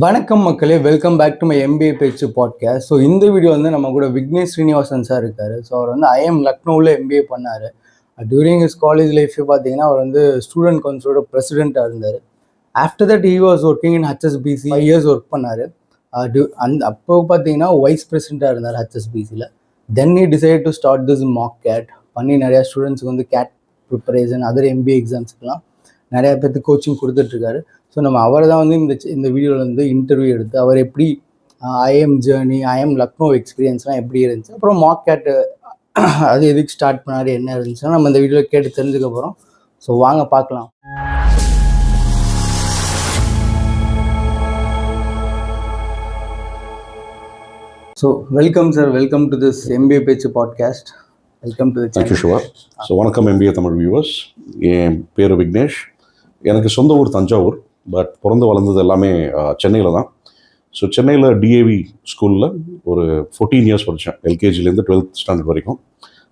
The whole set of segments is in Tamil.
வணக்கம் மக்களே, welcome back to my MBA Paechu podcast. So இந்த வீடியோ வந்து நம்ம கூட விக்னேஷ் ஸ்ரீனிவாசன் சார் இருக்காரு. ஸோ அவர் வந்து IIM லக்னோவில் MBA பண்ணார். டியூரிங் ஹிஸ் காலேஜ் லைஃப் பார்த்தீங்கன்னா அவர் வந்து ஸ்டூடெண்ட் கவுன்சிலோட பிரசிடெண்ட்டாக இருந்தார். After that he was working in HSBC 5 years work பண்ணார். அப்போ பார்த்தீங்கன்னா வைஸ் பிரசிடெண்ட்டாக இருந்தார் HSBCயில். Then he decided to start this MockCAT பண்ணி நிறையா ஸ்டூடெண்ட்ஸுக்கு வந்து CAT ப்ரிப்பரேஷன் அதர் MBA எக்ஸாம்ஸ்க்குலாம் நிறையா பேருக்கு கோச்சிங் கொடுத்துட்ருக்காரு. ஸோ நம்ம அவர் தான் வந்து இந்த வீடியோவில் வந்து இன்டர்வியூ எடுத்து அவர் எப்படி IIM ஜேர்னி, IIM லக்னோ எக்ஸ்பீரியன்ஸ்லாம் எப்படி இருந்துச்சு, அப்புறம் MockCAT அது எதுக்கு ஸ்டார்ட் பண்ணார், என்ன இருந்துச்சுன்னா நம்ம இந்த வீடியோவில் கேட்டு தெரிஞ்சுக்க போகிறோம். ஸோ வாங்க பார்க்கலாம். So welcome sir, welcome to this MBA Paechu podcast. Welcome to the thank you Siva. So வணக்கம் MBA தமிழ் வியூவர்ஸ். என் பேர் விக்னேஷ். எனக்கு சொந்த ஊர் தஞ்சாவூர், பட் பிறந்து வளர்ந்தது எல்லாமே சென்னையில் தான். ஸோ சென்னையில் DAV ஸ்கூலில் ஒரு 14 years படித்தேன், LKGலேருந்து 12th ஸ்டாண்டர்ட் வரைக்கும்.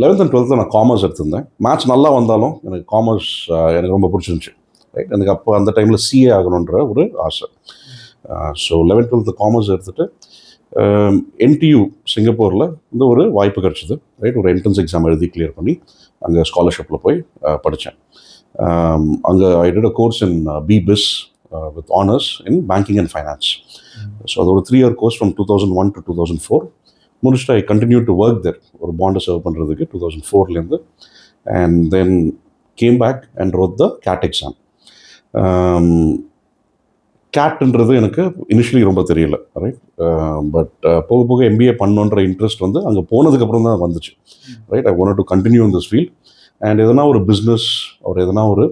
11th and 12th நான் காமர்ஸ் எடுத்திருந்தேன். மேத்ஸ் நல்லா வந்தாலும் எனக்கு காமர்ஸ் எனக்கு ரொம்ப பிடிச்சிருந்துச்சு. ரைட், எனக்கு அப்போ அந்த டைமில் CA ஆகணுன்ற ஒரு ஆசை. ஸோ 11th 12th காமர்ஸ் எடுத்துகிட்டு NTU சிங்கப்பூரில் இந்த ஒரு வாய்ப்பு கிடச்சிது. ரைட், ஒரு என்ட்ரன்ஸ் எக்ஸாம் எழுதி கிளியர் பண்ணி அங்கே ஸ்காலர்ஷிப்பில் போய் படித்தேன். அங்கே I did a course in BBIS with honors in banking and finance. So அது ஒரு 3-year course from 2001 to 2004. முடிச்சுட்டு I continued to work there, ஒரு பாண்டை சர்வ் பண்ணுறதுக்கு 2004லேருந்து. And then came back and wrote the CAT exam. CATன்றது எனக்கு இனிஷியலி ரொம்ப தெரியல, ரைட். பட் போக போக MBA பண்ணணுன்ற இன்ட்ரெஸ்ட் வந்து அங்கே போனதுக்கப்புறம் தான் வந்துச்சு. Right, I wanted to continue in this field. And எதனா ஒரு பிஸ்னஸ் ஒரு எதனா ஒரு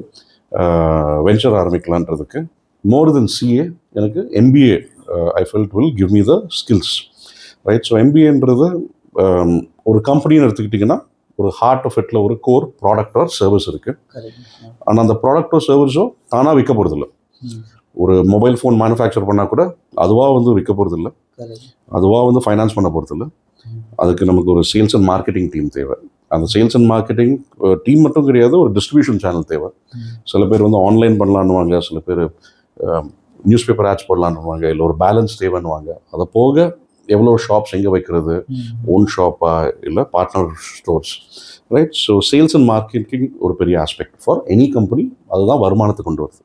வெஞ்சர் ஆரம்பிக்கலான்றதுக்கு மோர் தென் CA எனக்கு MBA I felt will give me the skills. Right, so MBAன்றது ஒரு கம்பெனின்னு எடுத்துக்கிட்டிங்கன்னா ஒரு ஹார்ட் ஆஃப் இட்டில் ஒரு கோர் ப்ராடக்ட் ஆர் சர்வீஸ் இருக்குது. ஆனால் அந்த ப்ராடக்டோ சர்வீஸோ தானாக விற்க போகிறதில்ல. ஒரு மொபைல் ஃபோன் மேனுஃபேக்சர் பண்ணால் கூட அதுவாக வந்து விற்க போகிறதில்ல, அதுவாக வந்து ஃபைனான்ஸ் பண்ண போகிறதில்ல. அதுக்கு நமக்கு ஒரு சேல்ஸ் அண்ட் மார்க்கெட்டிங் டீம் தேவை. அந்த சேல்ஸ் அண்ட் மார்க்கெட்டிங் டீம் மட்டும் கிடையாது, ஒரு டிஸ்ட்ரிபியூஷன் சேனல் தேவை. சில பேர் வந்து ஆன்லைன் பண்ணலான்னுவாங்க, சில பேர் நியூஸ் பேப்பர் ஆட்ஸ் போடலான்னுவாங்க, இல்லை ஒரு பேலன்ஸ் தேவைன்னுவாங்க. அதை போக எவ்வளோ ஷாப்ஸ் எங்கே வைக்கிறது, ஓன் ஷாப்பா இல்லை partner stores. Right, so sales and marketing ஒரு பெரிய ஆஸ்பெக்ட் ஃபார் எனி கம்பெனி. அதுதான் வருமானத்தை கொண்டு வருது.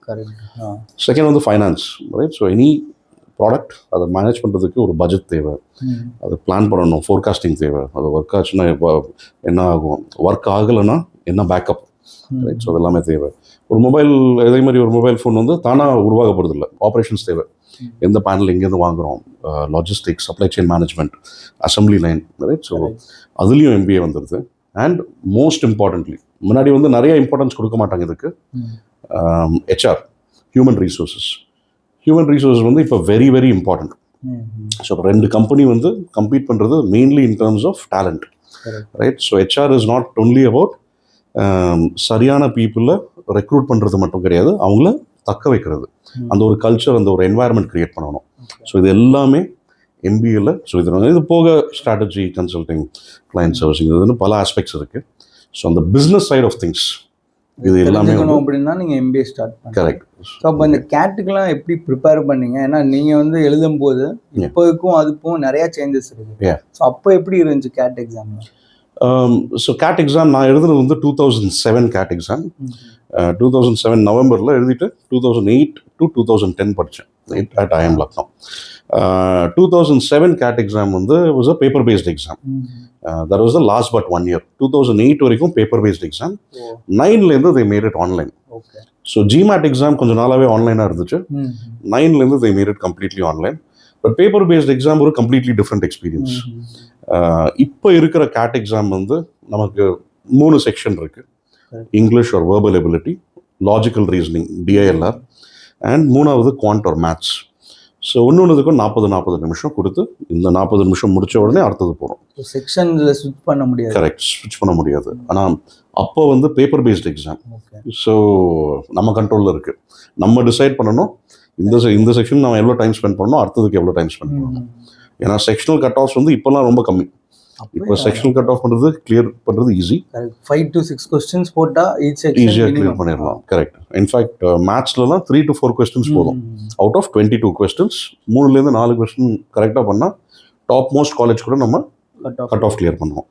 செகண்ட் வந்து finance. Right, so any product அதை மேனேஜ் பண்ணுறதுக்கு ஒரு பட்ஜெட் தேவை, அதை பிளான் பண்ணணும், ஃபோர்காஸ்டிங் தேவை. அது ஒர்க் ஆச்சுன்னா என்ன ஆகும், ஒர்க் ஆகலைன்னா என்ன பேக்கப். ரைட், ஸோ அதெல்லாமே தேவை. ஒரு மொபைல் இதே மாதிரி ஒரு மொபைல் ஃபோன் வந்து தானாக உருவாக போகிறதில்ல, ஆப்ரேஷன்ஸ் தேவை. எந்த பேனல் எங்கேருந்து வாங்குகிறோம், logistics, supply chain management, assembly line. Right, so அதுலேயும் MBA வந்துடுது. அண்ட் மோஸ்ட் இம்பார்ட்டன்ட்லி, முன்னாடி வந்து நிறைய இம்பார்ட்டன்ஸ் கொடுக்க மாட்டாங்க இதுக்கு, HR, human resources. Human resources வந்து இப்போ வெரி வெரி இம்பார்ட்டன்ட். ஸோ ரெண்டு கம்பெனி வந்து கம்பீட் பண்ணுறது mainly in terms of talent. Right, so HR is not only about சரியான பீப்புளை ரெக்ரூட் பண்ணுறது மட்டும் கிடையாது, அவங்கள தக்க வைக்கிறது, அந்த ஒரு கல்ச்சர், அந்த ஒரு என்வாயர்மெண்ட் க்ரியேட் பண்ணணும். ஸோ இது எல்லாமே MBAல. ஸோ இது போக ஸ்ட்ராட்டஜி, கன்சல்டிங், கிளைண்ட் சர்வீசிங், இதுன்னு பல ஆஸ்பெக்ட்ஸ் இருக்குது. ஸோ அந்த பிஸ்னஸ் சைட் ஆஃப் திங்ஸ் இது எல்லாமே அப்படின்னா நீங்கள் MBA ஸ்டார்ட் பண்ணி. கரெக்ட். ஸோ அப்போ இந்த CATக்குலாம் எப்படி ப்ரிப்பேர் பண்ணீங்க? ஏன்னா நீங்கள் வந்து எழுதும் போது இப்போதுக்கும் அதுக்கும் நிறையா சேஞ்சஸ் இருக்குது. ஸோ அப்போ எப்படி இருந்துச்சு CAT exam? So CAT exam நான் எழுதுனது வந்து 2007 CAT எக்ஸாம். 2007 நவம்பரில் எழுதிட்டு 2008 to 2010 படித்தேன் at IIM Lucknow. 2007 CAT exam வந்து was a paper based exam. That was the last but 1 year. 2008 வரைக்கும் paper based exam. 9லேருந்து they made it online. So GMAT exam கொஞ்சம் நாளாகவே ஆன்லைனாக இருந்துச்சு. 9லேருந்து they made it completely online. But paper paste exam ஒரு கம்ப்ளீட்லி டிஃப்ரெண்ட் எக்ஸ்பீரியன்ஸ். இப்போ இருக்கிற CAT எக்ஸாம் வந்து நமக்கு 3 செக்ஷன் இருக்குது. English or verbal ability, logical reasoning DILR, and 3வது குவாண்ட் ஆர் மேத்ஸ். ஸோ ஒன்றுக்கும் 40 நிமிஷம் கொடுத்து இந்த 40 நிமிஷம் முடித்த உடனே அடுத்தது போகிறோம். செக்ஷனில் ஸ்விட்ச் பண்ண முடியாது. கரெக்ட், ஸ்விட்ச் பண்ண முடியாது. ஆனால் அப்போ வந்து பேப்பர் பேஸ்ட் எக்ஸாம். ஸோ நம்ம கண்ட்ரோலில் இருக்குது, நம்ம டிசைட் பண்ணணும் இந்த செக்ஷன் நம்ம எவ்வளோ டைம் ஸ்பெண்ட் பண்ணணும், அடுத்ததுக்கு எவ்வளோ டைம் ஸ்பெண்ட் பண்ணணும். ஏன்னா செக்ஷனல் கட் ஆஃப்ஸ் வந்து இப்போல்லாம் ரொம்ப கம்மி. இப்போ செக்ஷன் கட் ஆஃப் பண்ணுறது கிளியர் பண்ணுறது ஈஸி. 5 to 6 questions போட்டால் ஈஸியாக கிளியர் பண்ணிடலாம். கரெக்ட். இன்ஃபேக்ட் மேத்ஸ்லலாம் 3 to 4 questions போதும். அவுட் ஆஃப் 22 questions 3லேருந்து 4 கொஸ்டின் கரெக்டாக பண்ணால் டாப் மோஸ்ட் காலேஜ் கூட நம்ம கட் ஆஃப் கிளியர் பண்ணுவோம்.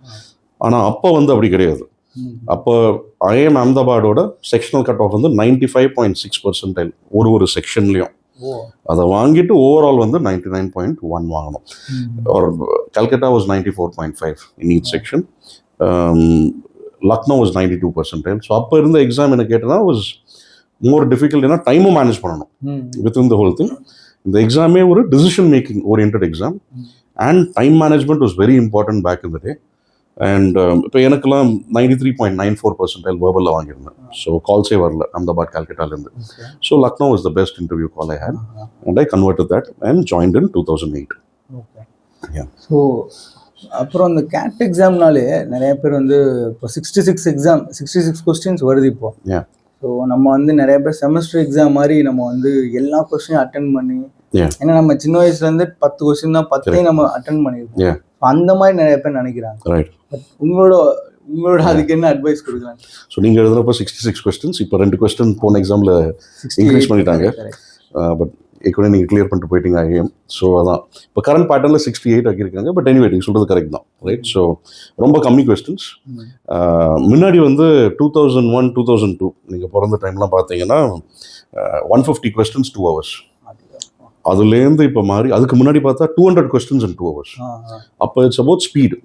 ஆனால் அப்போ வந்து அப்படி கிடையாது. அப்போ ஐஎம் அஹமதாபாடோட செக்ஷனல் கட் ஆஃப் வந்து 95.6% ஒரு செக்ஷன்லையும். அதை வாங்கிட்டு ஓவரால் வந்து 99.1 வாங்கணும். ஒரு Calcutta was 94.5 in each section. Lucknow was 92%. So அப்போ இருந்த எக்ஸாம் என்ன கேட்டனா வாஸ் மோர் டிஃபிகல்ட். ஏன்னா டைமும் மேனேஜ் பண்ணணும் வித்தின் த ஹோல் திங். இந்த எக்ஸாமே ஒரு decision making orient exam and time management was very important back in the day. And இப்போ எனக்குலாம் 93.94% வேர்பலில் வாங்கியிருந்தேன். ஸோ கால்ஸே வரல அஹமதாபாத் கல்கட்டாலேருந்து. So Lucknow was the best interview call I had and I converted that and joined in 2008. So அப்புறம் அந்த கேட் எக்ஸாம்னாலே நிறைய பேர் வந்து இப்போ 66 கொஸ்டின்ஸ் வருது இப்போ. ஸோ நம்ம வந்து நிறைய பேர் செமஸ்டர் எக்ஸாம் மாதிரி நம்ம வந்து எல்லா கொஸ்டினும் அட்டன் பண்ணி, ஏன்னா நம்ம சின்ன வயசுலேருந்து 10 கொஸ்டின் தான் 10 நம்ம அட்டன் பண்ணியிருக்கோம். அந்த மாதிரி நிறைய பேர் நினைக்கிறாங்க. உங்களோட அதுக்கு என்ன அட்வைஸ் கொடுக்கலாம்? ஸோ நீங்கள் எழுதுறப்போ 66 கொஸ்டின்ஸ், இப்போ 2 கொஸ்டின் போன எக்ஸாமில் இன்க்ரீஸ் பண்ணிட்டாங்க. பட் ஏற்கனவே நீங்கள் கிளியர் பண்ணிட்டு போயிட்டீங்க ஐஎம். ஸோ அதான் இப்போ கரண்ட் பேட்டர்னில் 68 ஆக்கியிருக்காங்க. பட் எனிவே நீங்கள் சொல்கிறது கரெக்ட் தான், ரைட்? ஸோ ரொம்ப கம்மி கொஸ்டின்ஸ். முன்னாடி வந்து 2001, 2002 நீங்கள் பிறந்த டைம்லாம் பார்த்தீங்கன்னா 150 கொஸ்டின்ஸ் 2 hours. அதுலேருந்து இப்போ மாறி அதுக்கு முன்னாடி பார்த்தா 200 கொஸ்டின்ஸ் இன் 2 hours. அப்போ இட்ஸ் அபவுட் ஸ்பீடு.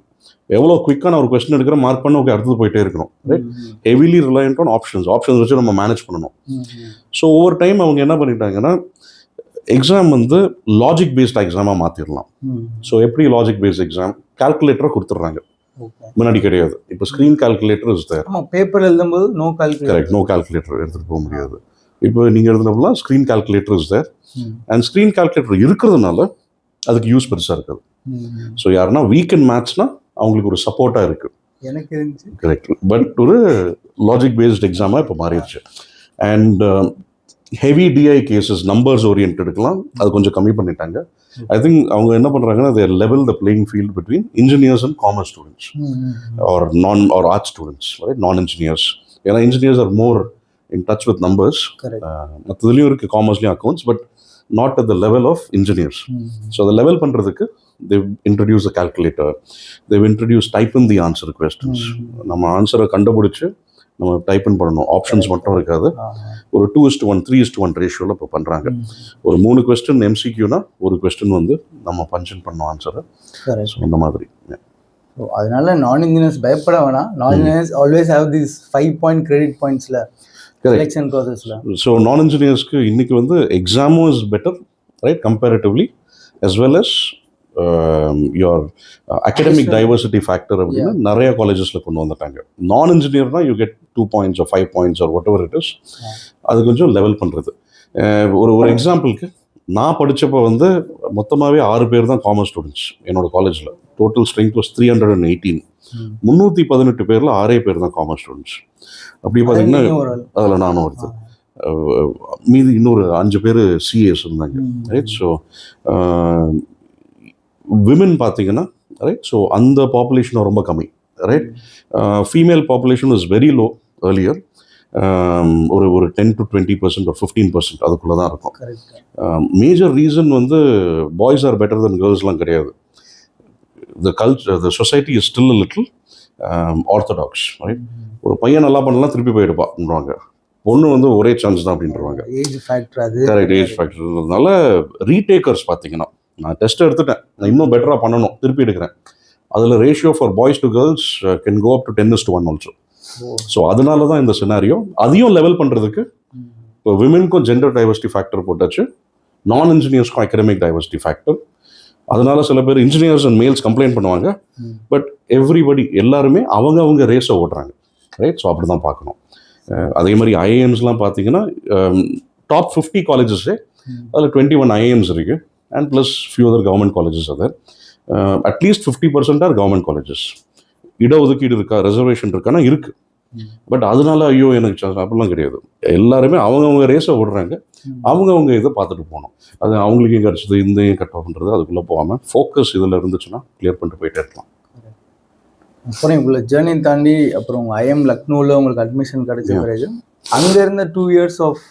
எவ்வளோ குயிக்கான ஒரு கொஸ்டின் எடுக்கிற மார்க் பண்ண ஓகே அடுத்தது போயிட்டே இருக்கணும், right? Heavily reliant on options வச்சு நம்ம மேனேஜ் பண்ணணும். ஸோ ஒவ்வொரு டைம் அவங்க என்ன பண்ணிட்டாங்கன்னா எக்ஸாம் வந்து லாஜிக் பேஸ்ட் எக்ஸாமாக மாற்றிடலாம். ஸோ எப்படி லாஜிக் பேஸ்ட் எக்ஸாம்? கால்குலேட்டரை கொடுத்துட்றாங்க. முன்னாடி கிடையாது. இப்போ screen calculator is there. Paper எழுதும்போது கரெக்ட், நோ கால்குலேட்டர் எடுத்துகிட்டு போக முடியாது. இப்போ நீங்கள் எழுதுனப்பெல்லாம் screen calculator is there. And screen calculator இருக்கிறதுனால அதுக்கு யூஸ் பெருசாக இருக்காது. ஸோ யாருன்னா வீக் அண்ட் மேத்ஸ்னா அவங்களுக்கு ஒரு சப்போர்ட்டாக இருக்குது. எனக்கு இருந்துச்சு. கரெக்ட். பட் ஒரு லாஜிக் பேஸ்ட் எக்ஸாமாக இப்போ மாறிடுச்சு. And heavy DI cases numbers ஓரியன்டுக்கெலாம் அது கொஞ்சம் கம்மி பண்ணிட்டாங்க. ஐ திங்க் அவங்க என்ன பண்ணுறாங்கன்னா they level the playing field between engineers and commerce students or art students, right? Non-engineers. ஏன்னா engineers are more in touch with numbers. மற்றதுலேயும் இருக்குது, காமர்ஸ்லேயும் accounts, but not at the level of engineers. So the level பண்ணுறதுக்கு they've introduced a calculator. They've introduced type in the answer questions. நம்ம ஆன்சரை கண்டுபிடிச்சு நம்ம டைப் இன் பண்ணணும். ஆப்ஷன்ஸ் மட்டும் இருக்காது. ஒரு 2:1, 3:1 ரேஷியோவில் இப்போ பண்ணுறாங்க. ஒரு 3 கொஸ்டின் எம்சிக்யூனா ஒரு கொஸ்டின் வந்து நம்ம பஞ்சின் பண்ணோம் ஆன்சரை. அந்த மாதிரி. அதனால நான் இன்ஜினியர்ஸ் பயப்பட வேணாம். நான் engineers always have these 5 point credit pointsல செலெக்ஷன் ப்ராசஸ்ல. ஸோ நான் இன்ஜினியர்ஸ்க்கு இன்னைக்கு வந்து எக்ஸாமும் is better, right, comparatively, as well as your academic diversity factor அப்படின்னு நிறைய காலேஜஸில் கொண்டு வந்துட்டாங்க. நான் இன்ஜினியர்னா you get 2 points or 5 points or whatever it is. அது கொஞ்சம் லெவல் பண்ணுறது. ஒரு எக்ஸாம்பிளுக்கு நான் படித்தப்போ வந்து மொத்தமாகவே 6 பேர் தான் காமர்ஸ் ஸ்டூடெண்ட்ஸ் என்னோட காலேஜில். Total strength was 318. 318 பேரில் 6 பேர் தான் காமர்ஸ் ஸ்டூடெண்ட்ஸ். அப்படி பார்த்தீங்கன்னா அதில் நானும் ஒருத்தர். மீதி இன்னொரு 5 பேர் சிஏஸ் இருந்தாங்க, ரைட்? ஸோ விமன் பார்த்தீங்கன்னா, ரைட், ஸோ அந்த பாப்புலேஷன் ரொம்ப கம்மி, right? Female population is very low earlier. ஒரு 10 to 20% or 15% அதுக்குள்ளே தான் இருக்கும். மேஜர் ரீசன் வந்து பாய்ஸ் ஆர் பெட்டர் தென் கேர்ள்ஸ்லாம் கிடையாது. the society is still a little orthodox, right? ஒரு பையன் நல்லா பண்ணலாம் திருப்பி போயிடுப்பாங்க. பொண்ணு வந்து ஒரே சான்ஸ் தான் அப்படின்றவாங்க. ஏஜ் ஃபேக்டர் அது. கரெக்ட், ஏஜ் ஃபேக்டர்னால ரீடேக்கர்ஸ் பார்த்தீங்கன்னா நான் டெஸ்ட் எடுத்துட்டேன், நான் இன்னும் பெட்டராக பண்ணணும், திருப்பி எடுக்கிறேன். அதில் ratio for boys to girls can go up to 10:1 also. So அதனால தான் இந்த சினாரியோ. அதையும் லெவல் பண்ணுறதுக்கு இப்போ விமென்க்கும் ஜெண்டர் டைவர்சிட்டி ஃபேக்டர் போட்டாச்சு, நான் இன்ஜினியர்ஸ்க்கும் அகடமிக் டைவர்சிட்டி ஃபேக்டர். அதனால சில பேர் இன்ஜினியர்ஸ் அண்ட் மேல்ஸ் கம்ப்ளைண்ட் பண்ணுவாங்க, பட் எவ்ரிபடி எல்லாருமே அவங்க ரேஸை ஓடுறாங்க, ரைட்? ஸோ அப்படி தான் பார்க்கணும். அதே மாதிரி ஐஏஎம்ஸ்லாம் பார்த்தீங்கன்னா டாப் 50 காலேஜஸ்ஸே அதில் 21 ஐஏஎம்ஸ் இருக்குது and plus few other government colleges. அது அட்லீஸ்ட் 50% ஆர் கவர்மெண்ட் காலேஜஸ். இடஒதுக்கீடு இருக்கா, ரிசர்வேஷன் இருக்கானா இருக்குது. பட் அதனால ஐயோ எனக்கு அப்படிலாம் கிடையாது. எல்லாருமே அவங்கவுங்க ரேஸை ஓடுறாங்க, அவங்கவுங்க இதை பார்த்துட்டு போகணும். அது அவங்களுக்கு கிடச்சது இந்த கட் ஆஃப்ன்றது அதுக்குள்ளே போகாமல் ஃபோக்கஸ் இதில் இருந்துச்சுன்னா கிளியர் பண்ணிட்டு போயிட்டே இருக்கலாம். அப்புறம் இவ்வளோ ஜேர்னி தாண்டி அப்புறம் ஐஎம் லக்னோவில் உங்களுக்கு அட்மிஷன் கிடைச்ச பிறகு அங்கே இருந்த 2 years ஆஃப்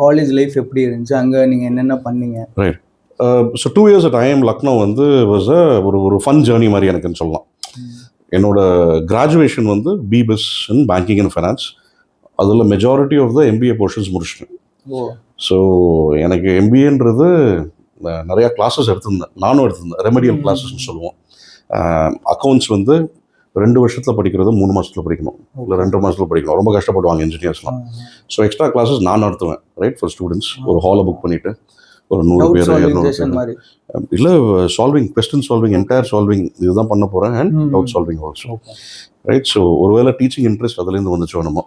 காலேஜ் லைஃப் எப்படி இருந்துச்சு, அங்கே நீங்கள் என்னென்ன பண்ணீங்க? Right. So 2 years at IIM Lucknow வந்து வாஸ் ஒரு ஃபன் ஜேர்னி மாதிரி எனக்குன்னு சொல்லலாம். என்னோட கிராஜுவேஷன் வந்து BBS in banking and finance. அதில் majority of the MBA portions முடிச்சிட்டேன். ஸோ எனக்கு MBAன்றது நிறையா கிளாஸஸ் எடுத்திருந்தேன், நானும் எடுத்திருந்தேன். ரெமடியல் கிளாஸஸ்ன்னு சொல்லுவோம். அக்கௌண்ட்ஸ் வந்து 2 வருஷத்தில் படிக்கிறது 3 மாதத்தில் படிக்கணும், இல்லை 2 மாதத்தில் படிக்கணும். ரொம்ப கஷ்டப்படுவாங்க இன்ஜினியர்ஸ்லாம். ஸோ எக்ஸ்ட்ரா கிளாஸஸ் நான் நடத்துவேன், ரைட், ஃபார் ஸ்டூடெண்ட்ஸ். ஒரு ஹாலை புக் பண்ணிவிட்டு ஒரு 100 பேர் 200 பேர் இல்லை, solving, question solving, entire solving இதுதான் பண்ண போகிறேன். And doubt solving also, right. So ஒருவேளை டீச்சிங் இன்ட்ரெஸ்ட் அதுலேருந்து வந்துச்சோ என்னமோ.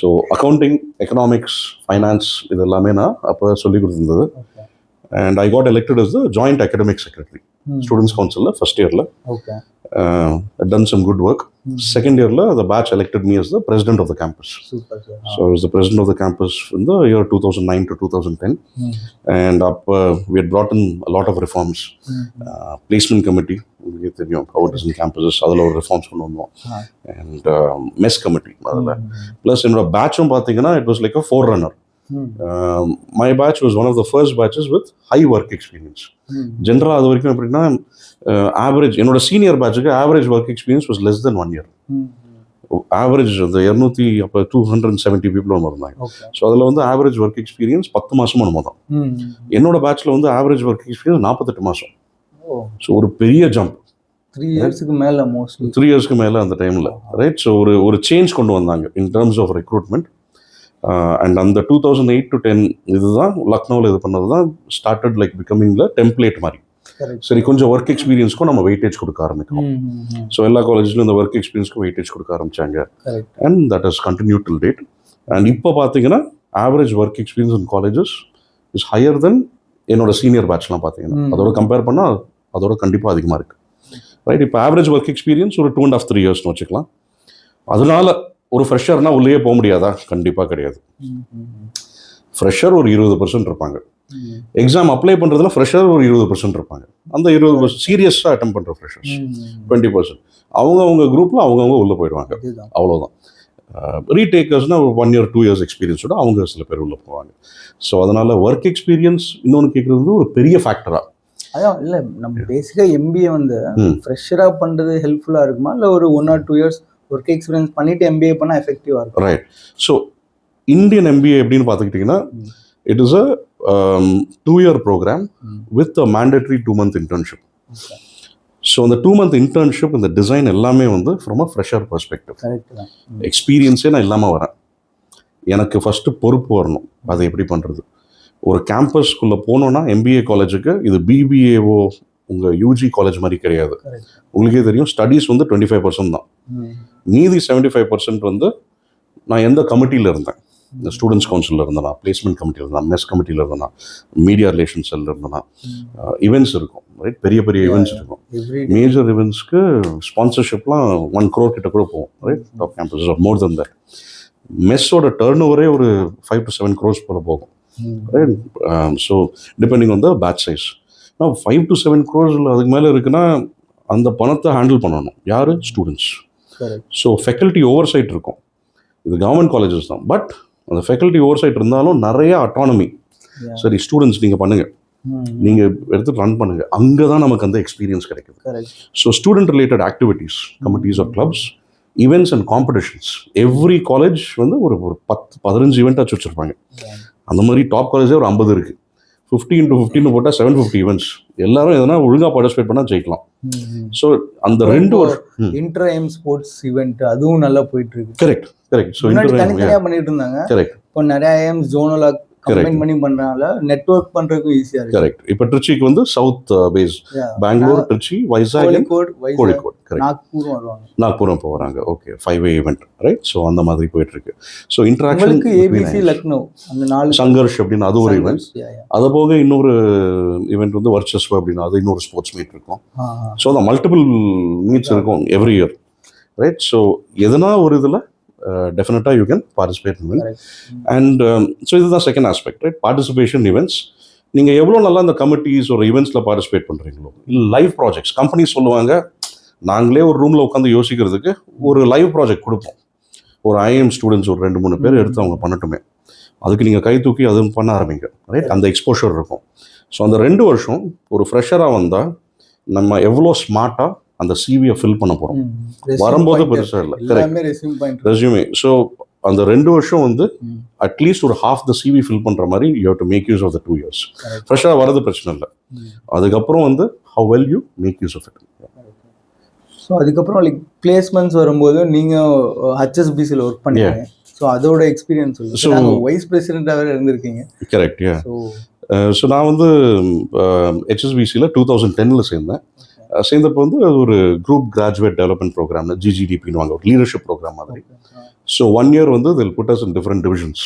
ஸோ அக்கௌண்டிங், எக்கனாமிக்ஸ், ஃபைனான்ஸ் இது எல்லாமே நான் அப்போ சொல்லி கொடுத்துருந்தது. And I got elected as the joint academic secretary, students council first year la. I'd done some good work. Second year la the batch elected me as the president of the campus. Super, sir. So I was the president of the campus in the year 2009 to 2010. And up we had brought in a lot of reforms. Placement committee, how it is in campuses, adala or reforms kondu vandom. And mess committee adala. Plus in our batch pathina it was like a forerunner. My batch was one of the first batches with high work experience. General அது வரைக்கும் எப்படின்னா ஆவரேஜ், என்னோட சீனியர் பேட்சுக்கு average work experience was less then 1 year. Average அந்த 270 பீப்புள் ஒன்று இருந்தாங்க. ஸோ அதில் வந்து ஆவரேஜ் ஒர்க் எக்ஸ்பீரியன்ஸ் 10 மாதம் நம்ம தான். என்னோட பேட்சில் வந்து ஆவரேஜ் ஒர்க் எக்ஸ்பீரியன்ஸ் 48 மாதம். ஸோ ஒரு பெரிய ஜம்ப். 3 yearsக்கு மேலே, மோஸ்ட்லி 3 yearsக்கு மேலே அந்த டைமில், ரைட். ஸோ ஒரு சேஞ்ச் கொண்டு வந்தாங்க in terms of recruitment. And அந்த 2008 to 10 இதுதான் லக்னோவில் இது பண்ணது தான் ஸ்டார்டட் லைக் பிகமிங்ல டெம்ப்ளேட் மாதிரி. சரி, கொஞ்சம் ஒர்க் எக்ஸ்பீரியன்ஸ்க்கும் நம்ம வெயிட்டேஜ் கொடுக்க ஆரம்பிக்கணும். ஸோ எல்லா காலேஜ்லையும் இந்த ஒர்க் எக்ஸ்பீரியன்ஸ்க்கும் வெயிட்டேஜ் கொடுக்க ஆரம்பிச்சாங்க. And that is continue till date. And இப்போ பார்த்தீங்கன்னா average work experience in colleges is higher then என்னோட சீனியர் பேட்ச்லாம் பார்த்தீங்கன்னா. அதோட கம்பேர் பண்ணால் அதோட கண்டிப்பாக அதிகமாக இருக்குது, ரைட். இப்போ ஆவரேஜ் ஒர்க் எக்ஸ்பீரியன்ஸ் ஒரு 2.5-3 years வச்சுக்கலாம். அதனால ஒரு ஃப்ரெஷர்னா உள்ளே போக முடியாதா? கண்டிப்பாக கிடையாது. ஃப்ரெஷர் ஒரு 20% இருப்பாங்க. எக்ஸாம் அப்ளை பண்ணுறதுல ஃப்ரெஷர் ஒரு 20% இருப்பாங்க. அந்த 20% சீரியஸாக அட்டெம்ப்ட் பண்ணுற ஃப்ரெஷர்ஸ் 20%. அவங்க குரூப்பில் அவங்கவுங்க உள்ளே போயிடுவாங்க, அவ்வளோதான். ரீடேக்கர்ஸ்னால் ஒரு 1 year 2 years எக்ஸ்பீரியன்ஸோட அவங்க சில பேர் உள்ளே போவாங்க. ஸோ அதனால் ஒர்க் எக்ஸ்பீரியன்ஸ் இன்னொன்று கேட்குறது ஒரு பெரிய ஃபேக்டராக. அதான் இல்லை, நம்ம பேசிக்காக MBA வந்து ஃப்ரெஷராக பண்ணுறது ஹெல்ப்ஃபுல்லாக இருக்குமா, இல்லை ஒரு 1 or 2 years ஒர்க் எக்ஸ்பீரியன்ஸ் பண்ணிட்டு MBA பண்ணால் எஃபெக்டிவாக இருக்கும்? ரைட். ஸோ இந்தியன் MBA எப்படின்னு பார்த்துக்கிட்டிங்கன்னா it is a 2-year programme with a mandatory 2-month internship. So அந்த 2-month இன்டர்ன்ஷிப், இந்த டிசைன் எல்லாமே வந்து ஃப்ரம் அ ஃப்ரெஷர் பெர்ஸ்பெக்டிவ். எக்ஸ்பீரியன்ஸே நான் இல்லாமல் வரேன். எனக்கு ஃபஸ்ட்டு பொறுப்பு வரணும், அதை எப்படி பண்ணுறது. ஒரு கேம்பஸ்க்குள்ளே போனோன்னா MBA காலேஜுக்கு இது BBAஓ உங்கள் UG காலேஜ் மாதிரி கிடையாது. உங்களுக்கே தெரியும், ஸ்டடீஸ் வந்து 25% தான். மீதி 75% வந்து நான் எந்த கமிட்டியில் இருந்தேன். இந்த ஸ்டூடெண்ட்ஸ் கவுன்சிலில் இருந்தேனா, பிளேஸ்மெண்ட் கமிட்டியில் இருந்தேன், மெஸ் கமிட்டியில் இருந்தேனா, மீடியா ரிலேஷன்ஸில் இருந்தேனா, ஈவெண்ட்ஸ் இருக்கும், ரைட். பெரிய பெரிய ஈவெண்ட்ஸ் இருக்கும். மேஜர் ஈவெண்ட்ஸ்க்கு ஸ்பான்சர்ஷிப்லாம் 1 crore கிட்ட கூட போகும், right. Top campus are more then that. மெஸ்ஸோட டர்ன் ஓவரே ஒரு 5 to 7 crores போல போகும், right. So depending on the batch size. 5 to 7 crores அதுக்கு மேலே இருக்குன்னா அந்த பணத்தை ஹேண்டில் பண்ணணும் யார்? Students. So faculty oversight இருக்கும். இது கவர்மெண்ட் காலேஜஸ் தான், பட் அந்த ஃபேக்கல்ட்டி ஓவர் சைட் இருந்தாலும் நிறைய அட்டானமி. சரி, ஸ்டூடெண்ட்ஸ் நீங்கள் பண்ணுங்கள், நீங்கள் எடுத்து ரன் பண்ணுங்கள். அங்கே தான் நமக்கு அந்த எக்ஸ்பீரியன்ஸ் கிடைக்குது. So student related activities, committees or clubs, events and competitions. Every college வந்து ஒரு 10-15 ஈவெண்ட் ஆச்சு வச்சுருப்பாங்க. அந்த மாதிரி டாப் காலேஜே ஒரு 50 இருக்குது. 50 into 15 போட்டால் 750 ஈவெண்ட்ஸ். எல்லாரும் எதனா ஒழுங்காக பார்ட்டிசிபேட் பண்ணால் ஜெயிக்கலாம். ஸோ அந்த 2 வருஷம் இன்டர்-ஐஎம் ஸ்போர்ட்ஸ் ஈவெண்ட் அதுவும் நல்லா போயிட்டு இருக்கு. கரெக்ட். ஸோ தனித்தனியாக பண்ணிட்டு இருந்தாங்க. கரெக்ட். இப்போ நிறைய ஐஎம் ஜோனலாக கம்பைன் பண்ணி பண்றனால நெட்வொர்க் பண்றதுக்கு ஈஸியா இருக்கு. கரெக்ட். இப்போ ட்ரிச்சிக்கு வந்து சவுத் பேஸ், பெங்களூர், ட்ரிச்சி, வைசாக், கோழிக்கோடு, நாக்பூரும் போறாங்க. Okay, 5-way event, right. So அந்த மாதிரி போயிட்டு இருக்கு. ஸோ இன்டராக்ஷன் ABC லக்னோ அந்த 4 சங்கர்ஷ் அப்படின்னு அது ஒரு ஈவெண்ட். அது போக இன்னொரு ஈவெண்ட் வந்து வர்ச்சஸ்வ அப்படின்னு அது இன்னொரு ஸ்போர்ட்ஸ் மீட் இருக்கும். ஸோ அந்த மல்டிபிள் மீட்ஸ் இருக்கும் எவ்ரி இயர், ரைட். ஸோ எதனா ஒரு இதில் definitely you can participate in it. And so this is the second aspect, right? Participation events. நீங்கள் எவ்வளோ நல்லா அந்த கமிட்டிஸ் ஒரு ஈவெண்ட்ஸில் பார்ட்டிசிபேட் பண்ணுறீங்களோ, இல்லை லைவ் ப்ராஜெக்ட்ஸ் கம்பெனிஸ் சொல்லுவாங்க, நாங்களே ஒரு ரூமில் உட்காந்து யோசிக்கிறதுக்கு ஒரு லைவ் ப்ராஜெக்ட் கொடுப்போம். ஒரு ஐஎம் ஸ்டூடெண்ட்ஸ் ஒரு 2-3 பேர் எடுத்து அவங்க பண்ணட்டுமே, அதுக்கு நீங்கள் கை தூக்கி அதுவும் பண்ண ஆரம்பிங்க, ரைட்? அந்த எக்ஸ்போஷர் இருக்கும். ஸோ அந்த 2 வருஷம் ஒரு ஃப்ரெஷராக வந்தால் நம்ம எவ்வளோ ஸ்மார்ட்டாக அந்த சிவியை ஃபில் பண்ண போகிறோம். வரும்போது பெருசாக இல்லை, கரெக்ட், ரெஸ்யூமே. ஸோ அந்த 2 வருஷம் வந்து அட்லீஸ்ட் ஒரு half the CV ஃபில் பண்ணுற மாதிரி you have to make use of the 2 years. ஃப்ரெஷ்ஷாக வரது பிரச்சனை இல்லை. அதுக்கப்புறம் வந்து how well you make use of it. So அதுக்கப்புறம் லைக் பிளேஸ்மெண்ட்ஸ் வரும்போது நீங்கள் HSBCயில் ஒர்க் பண்ணீங்க. ஸோ அதோட எக்ஸ்பீரியன்ஸ் சொல்லுங்கள். ஸோ வைஸ் பிரசிடெண்ட்டாக வேறு இருந்திருக்கீங்க. கரெக்ட். ஸோ நான் வந்து HSBCயில் 2010 சேர்ந்தேன். சேர்ந்தப்போ வந்து ஒரு குரூப் கிராஜுவேட் டெவலப்மெண்ட் ப்ரோக்ராம், GGDPன்னு வாங்க, ஒரு லீடர்ஷிப் ப்ரோக்ராம் மாதிரி. ஸோ 1 year வந்து they'll put us in different divisions.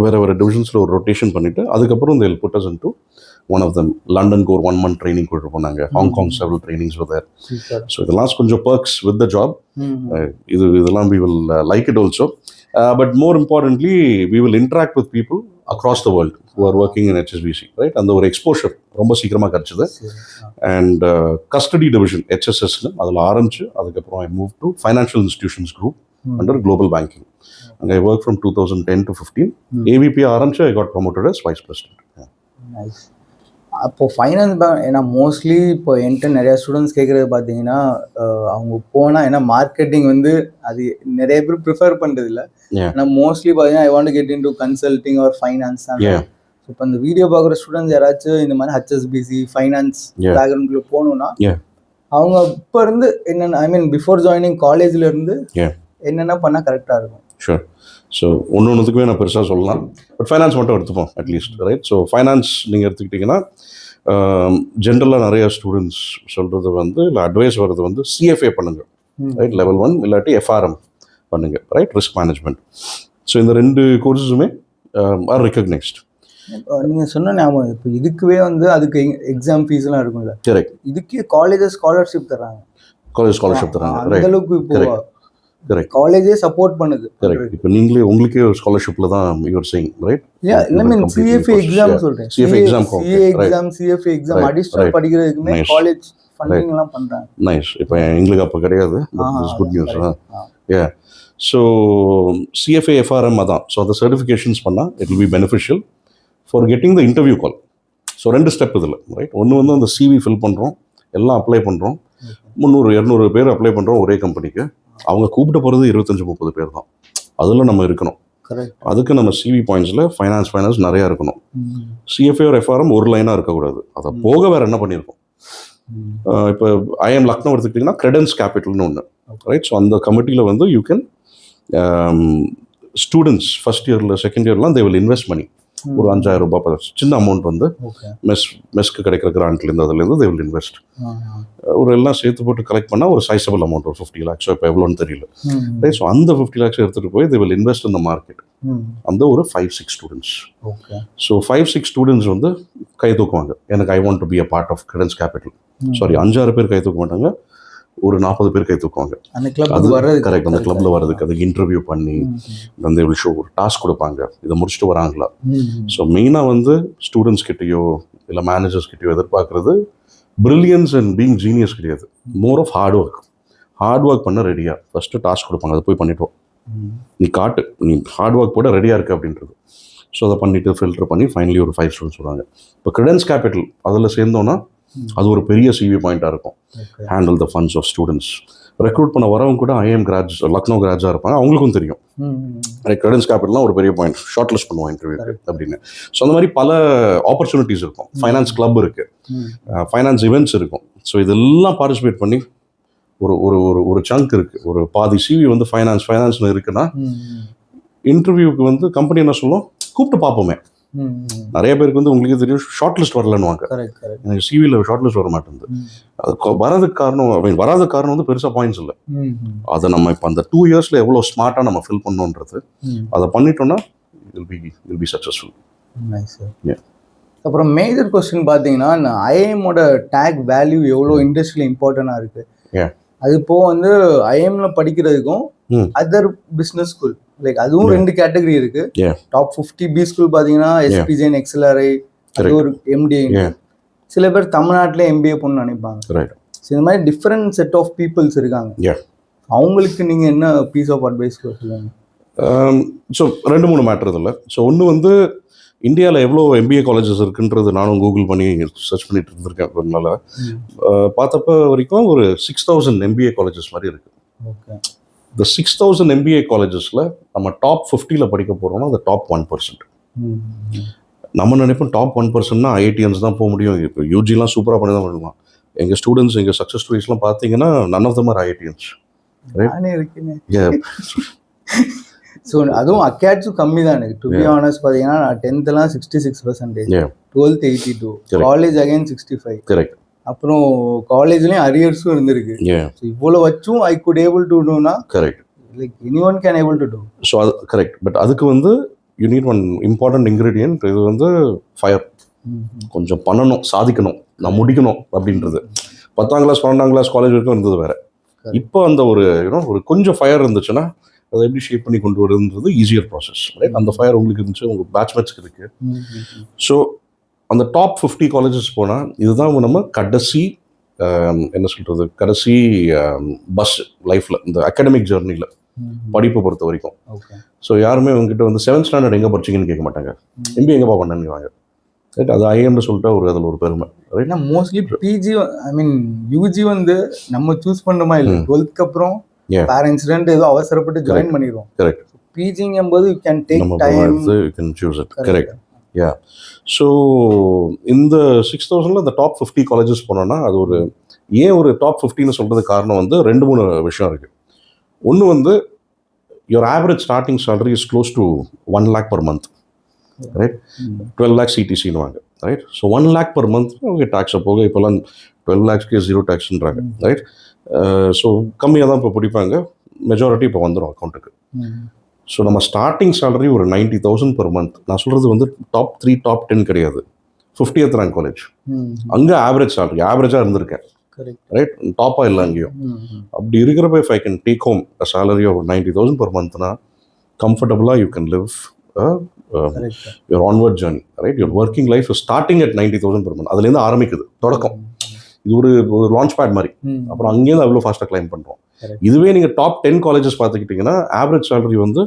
வேறு டிவிஷன்ஸில் ஒரு ரொட்டேஷன் பண்ணிவிட்டு அதுக்கப்புறம் they'll put us into one of them. லண்டனுக்கு ஒரு 1 month ட்ரைனிங் கூட்டு போனாங்க. Hong Kong several trainings were there. So இதெல்லாம் கொஞ்சம் perks with the job. இதெல்லாம் we will like it also. But more importantly, we will interact with people across the world who are working in HSBC, right? அந்த ஒரு எக்ஸ்போஷர் ரொம்ப சீக்கிரமாக கிடச்சிது. அண்ட் கஸ்டடி டிவிஷன் HSSன்னு அதில் ஆரம்பிச்சு அதுக்கப்புறம் I moved to Financial Institutions Group under Global Banking. And I worked from 2010 to 15. AVP ஆரம்பிச்சு I got promoted as Vice President. Nice. அப்போ ஃபைனான்ஸ் பேங்க், ஏன்னா மோஸ்ட்லி இப்போ என்கிட்ட நிறையா ஸ்டூடெண்ட்ஸ் கேட்குறது பார்த்தீங்கன்னா அவங்க போனால், ஏன்னா மார்க்கெட்டிங் வந்து அது நிறைய பேர் ப்ரிஃபர் பண்ணுறது இல்லை. ஏன்னா மோஸ்ட்லி பார்த்தீங்கன்னா I want to get into consulting or finance தான். ஸோ இப்போ இந்த வீடியோ பார்க்குற ஸ்டூடெண்ட்ஸ் யாராச்சும் இந்த மாதிரி HSBC ஃபைனான்ஸ் பேக்ரவுண்டில் போகணுன்னா அவங்க இப்போ இருந்து என்னென்ன, ஐ மீன் பிஃபோர் ஜாயினிங் காலேஜில் இருந்து என்னென்ன பண்ணால் கரெக்டாக இருக்கும்? ஷூர். ஸோ ஒன்றுக்குமே நான் பெருசாக சொல்லலாம், பட் ஃபைனான்ஸ் மட்டும் எடுத்துப்போம் அட்லீஸ்ட், ரைட்? ஸோ ஃபைனான்ஸ் நீங்கள் எடுத்துக்கிட்டிங்கன்னா ஜென்ரலாக நிறைய ஸ்டூடெண்ட்ஸ் சொல்கிறது வந்து, இல்லை அட்வைஸ் வர்றது வந்து CFA பண்ணுங்கள், ரைட்? லெவல் 1 இல்லாட்டி FRM பண்ணுங்கள், ரைட்? Risk management. ஸோ இந்த 2 கோர்ஸஸுமே ஆர் ரெக்கக்னைஸ்ட். நீங்கள் சொன்ன ஞாபகம், இப்போ இதுக்குவே வந்து அதுக்கு எக்ஸாம் ஃபீஸ்லாம் இருக்கும்ல? கரெக்ட். இதுக்கே காலேஜஸ் ஸ்காலர்ஷிப் தராங்க. காலேஜ் ஸ்காலர்ஷிப் தராங்க, அந்த அளவுக்கு இப்போ கரெக்ட், காலேஜே சப்போர்ட் பண்ணுது. கரெக்ட். இப்போ நீங்களே உங்களுக்கே ஒரு ஸ்காலர்ஷிப்ல தான் you're saying, right? I mean CFA exam சொல்றேன். CFA exam CFA exam additional படிக்கிறதுக்குமே காலேஜ் ஃபண்டிங் எல்லாம் பண்றாங்க. நைஸ். இப்போ எங்களுக்கு அப்போ கிடையாது. This good news. Yeah. So CFA FRM அதான். ஸோ அந்த சர்டிஃபிகேஷன்ஸ் பண்ணால் it will be beneficial for getting the interview call. So 2 step இதில், ரைட்? ஒன்று வந்து அந்த CV ஃபில் பண்ணுறோம், எல்லாம் அப்ளை பண்ணுறோம். 300-200 பேர் அப்ளை பண்ணுறோம் ஒரே கம்பெனிக்கு. அவங்க கூப்பிட்டு போகிறது 25-30 பேர் தான். அதில் நம்ம இருக்கணும். அதுக்கு நம்ம CV பாயிண்ட்ஸில் ஃபைனான்ஸ் நிறையா இருக்கணும். CFA ஒரு FRM ஒரு லைனாக இருக்கக்கூடாது. அதை போக வேறு என்ன பண்ணியிருக்கோம்? இப்போ IIM Lucknow எடுத்துக்கிட்டிங்கன்னா கிரெடன்ஸ் கேபிட்டல்னு ஒன்று, ரைட்? ஸோ அந்த கமிட்டியில் வந்து யூ கேன் ஸ்டூடெண்ட்ஸ் ஃபஸ்ட் இயரில் செகண்ட் இயர்லாம் தே வில் இன்வெஸ்ட் மணி. ஒரு 5,000 ரூபாய் சின்ன அமௌண்ட் வந்து மெஸ்க்கு கிடைக்கிற கிராண்ட்லேருந்து அதுலேருந்து தே வில் இன்வெஸ்ட். ஒரு எல்லாம் சேர்த்து போட்டு கலெக்ட் பண்ணால் ஒரு சைஸபிள் அமௌண்ட், ஒரு 50 lakhs. இப்போ எவ்வளோன்னு தெரியல, ரைட்? ஸோ அந்த 50 lakhs எடுத்துகிட்டு போய் they will invest in the market. அந்த ஒரு 5-6 ஸ்டூடெண்ட்ஸ். ஸோ 5-6 ஸ்டூடெண்ட்ஸ் வந்து கை தூக்குவாங்க, எனக்கு I want to be a part of Credence Capital. Sorry, 5-6 பேர் கை தூக்க மாட்டாங்க, ஒரு 40 பேர் கை தூக்குவாங்க. அது கரெக்ட். அந்த கிளப்ல வர்றதுக்கு அதுக்கு இன்டர்வியூ பண்ணி வந்து ஷோ ஒரு டாஸ்க் கொடுப்பாங்க, இதை முடிச்சுட்டு வராங்களா. ஸோ மெயினாக வந்து ஸ்டூடெண்ட்ஸ் கிட்டேயோ இல்லை மேனேஜர்ஸ் கிட்டேயோ எதிர்பார்க்கறது பிரில்லியன்ஸ் அண்ட் பீங் ஜீனியஸ் கிடையாது. மோர் ஆஃப் ஹார்ட் ஒர்க் பண்ண ரெடியாக ஃபஸ்ட்டு டாஸ்க் கொடுப்பாங்க, அதை போய் பண்ணிட்டோம், நீ காட்டு, நீ ஹார்ட் ஒர்க் போட ரெடியாக இருக்கு அப்படின்றது. ஸோ அதை பண்ணிவிட்டு ஃபில்டர் பண்ணி ஃபைனலி ஒரு 5 ஸ்டூடெண்ட்ஸ் வருவாங்க. இப்போ கிரெடன்ஸ் கேபிட்டல் அதில் சேர்ந்தோன்னா அது ஒரு பெரிய CV பாயிண்டாக இருக்கும். Handle the funds of students. Recruit பண்ண வரவங்க கூட IIM கிராஜ் லக்னோ கிராஜாக இருப்பாங்க, அவங்களுக்கும் தெரியும் கிரெடன்ஸ் கேபிட்டல்லாம் ஒரு பெரிய பாயிண்ட், ஷார்ட் லிஸ்ட் பண்ணுவோம் இன்டர்வியூ அப்படின்னு. ஸோ அந்த மாதிரி பல ஆப்பர்ச்சுனிட்டிஸ் இருக்கும். ஃபைனான்ஸ் கிளப் இருக்குது, ஃபைனான்ஸ் இவெண்ட்ஸ் இருக்கும். ஸோ இதெல்லாம் பார்ட்டிசிபேட் பண்ணி ஒரு ஒரு ஒரு சங்க் இருக்குது. ஒரு பாதி CV வந்து ஃபைனான்ஸ்னு இருக்குன்னா இன்டர்வியூக்கு வந்து கம்பெனி என்ன சொல்லும், கூப்பிட்டு பார்ப்போமே. நிறைய பேருக்கு வந்து உங்களுக்கு தெரியும் ஷார்ட் லிஸ்ட் வரலன்னுவாங்க. எனக்கு CVயில் ஷார்ட் லிஸ்ட் வர மாட்டேங்குது. அது வராதுக்கு காரணம் வந்து பெருசாக பாயிண்ட்ஸ் இல்லை. அதை நம்ம இப்போ அந்த 2 yearsல எவ்வளோ ஸ்மார்ட்டாக நம்ம ஃபில் பண்ணோன்றது, அதை பண்ணிட்டோம்னா வில் பி சக்ஸஸ்ஃபுல். அப்புறம் மேஜர் கொஸ்டின் பார்த்தீங்கன்னா, IIMோட டேக் வேல்யூ எவ்வளோ இண்டஸ்ட்ரியில் இம்பார்ட்டண்டாக இருக்குது. அது இப்போ வந்து IIMல படிக்கிறதுக்கும் அதர் பிஸ்னஸ் ஸ்கூல், லைக் அதுவும் 2 கேட்டகரி இருக்கு. டாப் 50 B ஸ்கூல் பார்த்தீங்கன்னா SPJN XLRI, அது ஒரு MDA. சில பேர் தமிழ்நாட்டிலே MBA பண்ணணும்னு நினைப்பாங்க. இந்த மாதிரி டிஃப்ரெண்ட் செட் ஆஃப் பீப்புள்ஸ் இருக்காங்க. அவங்களுக்கு நீங்கள் என்ன பீஸ் ஆஃப் அட்வைஸ் சொல்லுவாங்க? ஸோ 2-3 மேட்டர் இதில். ஸோ ஒன்று வந்து இந்தியாவில் எவ்வளோ MBA காலேஜஸ் இருக்குன்றது நானும் கூகுள் பண்ணி சர்ச் பண்ணிட்டு இருந்திருக்கேன். அதனால பார்த்தப்ப வரைக்கும் ஒரு 6,000 MBA காலேஜஸ் மாதிரி இருக்கு. இந்த 6,000 MBA காலேஜஸில் நம்ம டாப் 50 படிக்க போகிறோம்னா அந்த டாப் 1%. நம்ம நினைப்போம் டாப் 1%னா IITians தான் போக முடியும். இப்போ யூஜிலாம் சூப்பராக பண்ணி தான் பண்ணுவான். எங்கள் ஸ்டூடெண்ட்ஸ், எங்கள் சக்ஸஸ் ஸ்டோரிஸ்லாம் பார்த்தீங்கன்னா none of them are IITians. So அதுவும் அக்கேட்ஸும் கம்மி தான் எனக்கு. டு பி ஆனஸ்ட் பார்த்தீங்கன்னா நான் 10th 66%, 12th 82, college again 65. Correct. அப்புறம் காலேஜ்லேயும் அரியர்ஸும் இருந்திருக்கு. இவ்வளோ வச்சும் ஐ குட் ஏபிள் டு டூனா correct, like any one can able to do. So அது கரெக்ட். பட் அதுக்கு வந்து you need one important ingredient. இது வந்து ஃபயர். கொஞ்சம் பண்ணணும், சாதிக்கணும், நான் முடிக்கணும் அப்படின்றது. 10ஆம் கிளாஸ் 12ஆம் கிளாஸ் காலேஜ் வரைக்கும் இருந்தது வேற. இப்போ அந்த ஒரு கொஞ்சம் ஃபயர் இருந்துச்சுன்னா அதை எப்படி ஷேப் பண்ணி கொண்டு வருதுன்றது ஈஸியர் ப்ராசஸ். ரைட்? அந்த ஃபயர் உங்களுக்கு இருந்துச்சு, உங்கள் பேட்ச்மேட்ஸ்க்கு இருக்கு. ஸோ அந்த டாப் 50 காலேஜஸ் போனால் இதுதான் நம்ம கடைசி என்ன சொல்கிறது, கடைசி பஸ் லைஃப்பில், இந்த அகாடமிக் ஜேர்னியில் படிப்பை பொறுத்த வரைக்கும். ஸோ யாருமே உங்ககிட்ட வந்து 7th ஸ்டாண்டர்ட் எங்கே படிச்சிங்கன்னு கேட்க மாட்டாங்க. MBA எங்கேப்பா பண்ணேன்னு வாங்க. ரைட்? அது IIMனு சொல்லிட்டு அதில் ஒரு பெருமை. ரைட்? மோஸ்ட்லி PG UG வந்து நம்ம சூஸ் பண்ணுறோமா இல்லை, 12th அப்புறம் பேரண்ட்ஸ் ஏதோ அவசரப்பட்டு ஜாயின் பண்ணிடுவோம். Correct. PGங்கும்போது you can take time, you can choose it. Correct. Yeah. So இந்த 6,000ல் இந்த டாப் 50 காலேஜஸ் போனோன்னா அது ஒரு டாப் 50ன்னு சொல்கிறதுக்கு காரணம் வந்து 2-3 விஷயம் இருக்குது. ஒன்று வந்து your average starting salary is close to 1 lakh per month. Right? 12 lakhs CTCன்னு வாங்க. Right? So 1 lakh per month அவங்க டேக்ஸை போக இப்போல்லாம் 12 lakhsக்கு 0 taxன்றாங்க. ரைட்? ஸோ கம்மியாக தான் இப்போ பிடிப்பாங்க. மெஜாரிட்டி இப்போ வந்துடும் அக்கௌண்ட்டுக்கு. ஸோ நம்ம ஸ்டார்டிங் சேலரி ஒரு 90,000 per month. நான் சொல்கிறது வந்து டாப் 3 டாப் 10 கிடையாது. 50th ரேங்க் காலேஜ், அங்கே ஆவரேஜ் சேலரி ஆவரேஜாக இருந்திருக்கேன். ரைட்? டாப்பாக இல்லை அங்கேயும். அப்படி இருக்கிறப்ப if I can take home a salary of 90,000 per monthனா கம்ஃபர்டபுளாக you can live your onward journey. Right? Your working life is starting at 90,000 per month. அதுலேருந்து ஆரம்பிக்குது தொடக்கம். இது ஒரு லான்ச் பேட் மாதிரி. அப்புறம் அங்கேருந்து அவ்வளோ ஃபாஸ்ட்டாக கிளைம் பண்ணுறோம். இதுவே நீங்கள் டாப் 10 காலேஜஸ் பார்த்துக்கிட்டிங்கன்னா ஆவரேஜ் சேலரி வந்து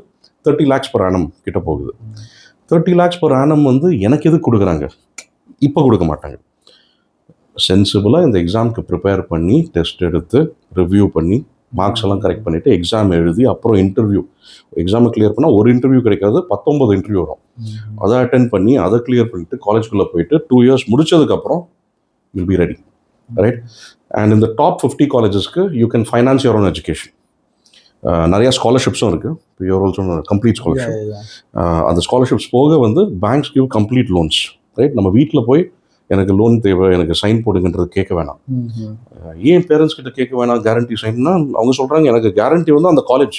30 lakhs per annum கிட்ட போகுது. 30 lakhs per annum வந்து எனக்கு எதுக்கு கொடுக்குறாங்க? இப்போ கொடுக்க மாட்டாங்க. சென்சிபிளாக இந்த எக்ஸாமுக்கு ப்ரிப்பேர் பண்ணி டெஸ்ட் எடுத்து ரிவ்யூ பண்ணி மார்க்ஸ் எல்லாம் கரெக்ட் பண்ணிவிட்டு எக்ஸாம் எழுதி அப்புறம் இன்டர்வியூ. எக்ஸாமை கிளியர் பண்ணால் ஒரு இன்டர்வியூ கிடைக்காது, 19 இன்டர்வியூ வரும். அதை அட்டென்ட் பண்ணி அதை கிளியர் பண்ணிவிட்டு காலேஜ்குள்ளே போயிட்டு 2 years முடிச்சதுக்கப்புறம் will be ready. Right? And இந்த டாப் 50 காலேஜஸ்க்கு you can finance your own education. நிறையா ஸ்காலர்ஷிப்ஸும் இருக்குது. You're also complete scholarship. அந்த ஸ்காலர்ஷிப்ஸ் போக வந்து banks give complete loans. Right? நம்ம வீட்டில் போய் எனக்கு லோன் தேவை, எனக்கு சைன் போடுங்கன்றது கேட்க வேணாம். ஏன் பேரண்ட்ஸ் கிட்ட கேட்க வேணாம் கேரண்டி சைன்னா? அவங்க சொல்கிறாங்க எனக்கு கேரண்டி வந்து அந்த காலேஜ்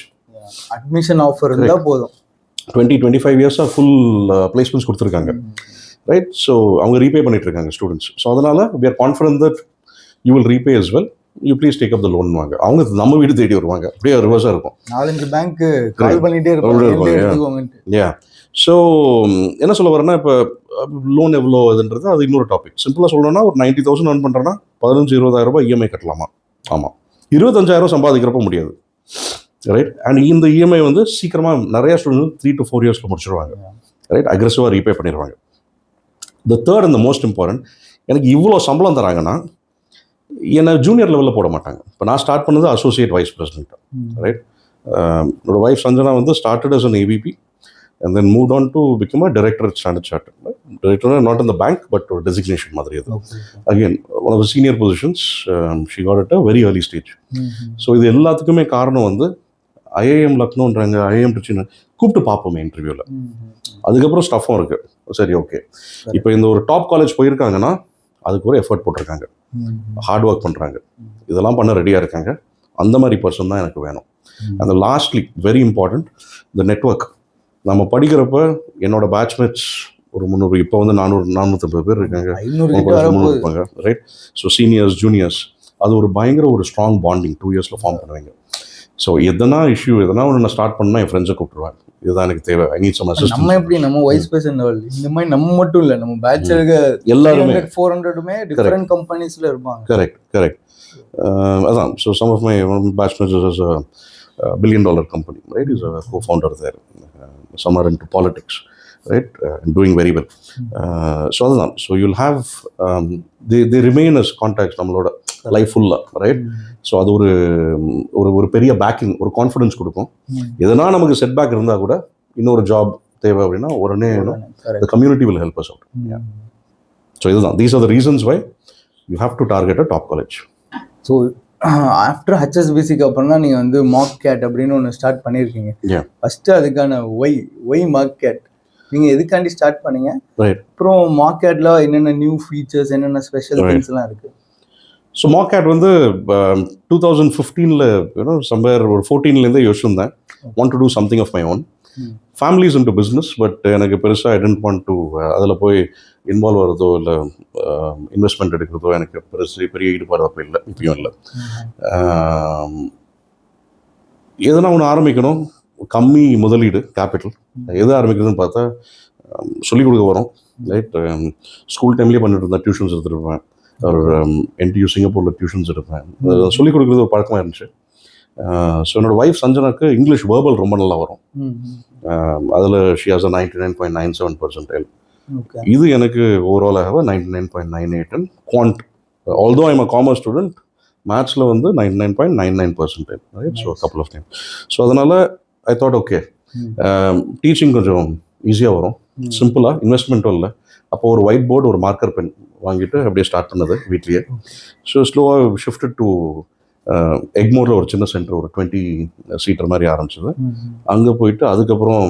அட்மிஷன் ஆஃபர் இருந்தால் போதும். 20-25 years ஃபுல் பிளேஸ்மெண்ட்ஸ் கொடுத்துருக்காங்க. ரைட்? ஸோ அவங்க ரீபே பண்ணிட்டு இருக்காங்க ஸ்டூடெண்ட்ஸ். ஸோ அதனால் we are confident that you will repay as well. You please take up the loan வாங்க. அவங்க நம்ம வீடு தேடி வருவாங்க. அப்படியே ரிவர்ஸாக இருக்கும். 4-5 பேங்க் கால் பண்ணிகிட்டே இருப்பாங்க. ஸோ என்ன சொல்ல வரேன்னா, இப்போ லோன் எவ்வளோ அதுன்றது அது இன்னொரு டாபிக். சிம்பிளாக சொல்லணும்னா ஒரு 90,000 earn பண்ணுறேன்னா 15,000-20,000 ரூபாய் EMI கட்டலாமா? ஆமாம். 25,000 சம்பாதிக்கிறப்ப முடியாது. ரைட்? அண்ட் இந்த EMI வந்து சீக்கிரமாக நிறைய ஸ்டூடெண்ட் 3 to 4 years முடிச்சிடுவாங்க. ரைட்? அக்ரெசிவாக ரீபே பண்ணிடுவாங்க. The third and the most important, எனக்கு இவ்வளோ சம்பளம் தராங்கன்னா என்னை ஜூனியர் லெவலில் போட மாட்டாங்க. இப்போ நான் ஸ்டார்ட் பண்ணது அசோசியேட் வைஸ் பிரசிடென்ட். ரைட்? என்னோட வைஃப் சஞ்சனா வந்து started as an AVP and then moved on to become a director at Standard Chartered. Director not in the bank but a designation மாதிரி அது. Again, one of the senior positions, she got at a very early stage. So இது எல்லாத்துக்குமே காரணம் வந்து IIM லக்னோன்றாங்க, IIM Trichy கூப்பிட்டு பார்ப்போமே இன்டர்வியூவில். அதுக்கப்புறம் ஸ்டஃப்பும் இருக்குது. சரி, ஓகே, இப்போ இந்த ஒரு டாப் காலேஜ் போயிருக்காங்கன்னா அதுக்கு ஒரு எஃபர்ட் போட்டிருக்காங்க, ஹார்ட் ஒர்க் பண்ணுறாங்க, இதெல்லாம் பண்ண ரெடியாக இருக்காங்க. அந்த மாதிரி பர்சன் தான் எனக்கு வேணும். அந்த லாஸ்ட்லி வெரி இம்பார்ட்டண்ட், இந்த நெட்ஒர்க். நம்ம படிக்கிறப்ப என்னோட பேட்ச்மேட்ஸ் ஒரு 300, இப்போ வந்து 450 பேர் இருக்காங்க, 300 இருப்பாங்க. ரைட்? ஸோ சீனியர்ஸ் ஜூனியர்ஸ், அது ஒரு பயங்கர ஒரு ஸ்ட்ராங் பாண்டிங் 2 yearsல ஃபார்ம் பண்ணுவீங்க. ஸோ எதனா இஷ்யூ எதனா ஒன்று நான் ஸ்டார்ட் பண்ணால் என் ஃப்ரெண்ட்ஸை கூப்பிட்டுருவேன். இதுதான் எனக்கு தேவை, ஐ நீட் சம் அசிஸ்டன்ஸ். நம்ம எப்படி நம்ம வைஸ் பிரசிடென்ட் இந்த மாதிரி நம்ம மட்டும் இல்லை, நம்ம பேட்சருக்கு எல்லாருமே 400மே டிஃபரெண்ட் கம்பெனிஸ்ல இருப்பாங்க. கரெக்ட். அதான், so some of my batchmates is a $1 billion company, right? He's a co-founder there, somewhere into politics, right? And doing very well. So அதுதான், so you'll have they remain as contacts நம்மளோட லைஃப் ஃபுல்லா, ரைட்? ஸோ அது ஒரு பெரிய பேக்கிங், ஒரு கான்ஃபிடன்ஸ் கொடுக்கும். எதனா நமக்கு செட் பேக் இருந்தால் கூட இன்னொரு ஜாப் தேவை அப்படின்னா உடனே the community will help us out. So இதுதான், these are the reasons why you have to target a top college. So after HSBCக்கு அப்புறம் தான் நீங்கள் வந்து MockCAT அப்படின்னு ஒன்று ஸ்டார்ட் பண்ணியிருக்கீங்க. ஃபஸ்ட்டு அதுக்கான ஒய் MockCAT நீங்கள் எதுக்காண்டி ஸ்டார்ட் பண்ணீங்க, அப்புறம் MockCATல என்னென்ன நியூ ஃபீச்சர்ஸ், என்னென்ன ஸ்பெஷல் திங்ஸ்லாம் இருக்குது? ஸோ MockCAT வந்து 2015 சம்வேர் ஒரு 14 யோசிச்சிருந்தேன், want to do something of my own. Families into business, but எனக்கு பெருசாக ஐ டென்ட் வாண்ட் டு அதில் போய் இன்வால்வ் ஆகிறதோ இல்லை இன்வெஸ்ட்மெண்ட் எடுக்கிறதோ எனக்கு பெரிய ஈடுபாடு அப்போ இல்லை, இப்பயும் இல்லை. எதனா ஒன்று ஆரம்பிக்கணும், கம்மி முதலீடு, கேபிட்டல். எது ஆரம்பிக்கிறதுன்னு பார்த்தா சொல்லிக் கொடுக்க வரோம், ரைட்? ஸ்கூல் டைம்லேயே பண்ணிட்டு இருந்தேன், டியூஷன்ஸ் எடுத்துருப்பேன், ஒரு NTU சிங்கப்பூரில் டியூஷன்ஸ் எடுப்பேன். சொல்லிக் கொடுக்குறது ஒரு பழக்கமாக இருந்துச்சு. ஸோ என்னோட ஒய்ஃப் சஞ்சனாக்கு இங்கிலீஷ் வேர்பல் ரொம்ப நல்லா வரும். அதில் ஷி ஹாஸ் a 99.97%. இது எனக்கு ஓவரால் ஆக 99.98 and quant. Although I am a commerce student, மேத்ஸில் வந்து 99.99%, right? So couple of time. So அதனால் ஐ தாட் ஓகே, டீச்சிங் கொஞ்சம் ஈஸியாக வரும், சிம்பிளாக, இன்வெஸ்ட்மெண்ட்டும் இல்லை. அப்போ ஒரு ஒயிட் போர்டு, ஒரு மார்க்கர் பென் வாங்கிட்டு அப்படியே ஸ்டார்ட் பண்ணது வீட்லேயே. ஸோ ஸ்லோவாக ஷிஃப்டட் டு எக்மோரில் ஒரு சின்ன சென்டர், ஒரு 20 சீட்டர் மாதிரி ஆரம்பிச்சது. அங்கே போயிட்டு அதுக்கப்புறம்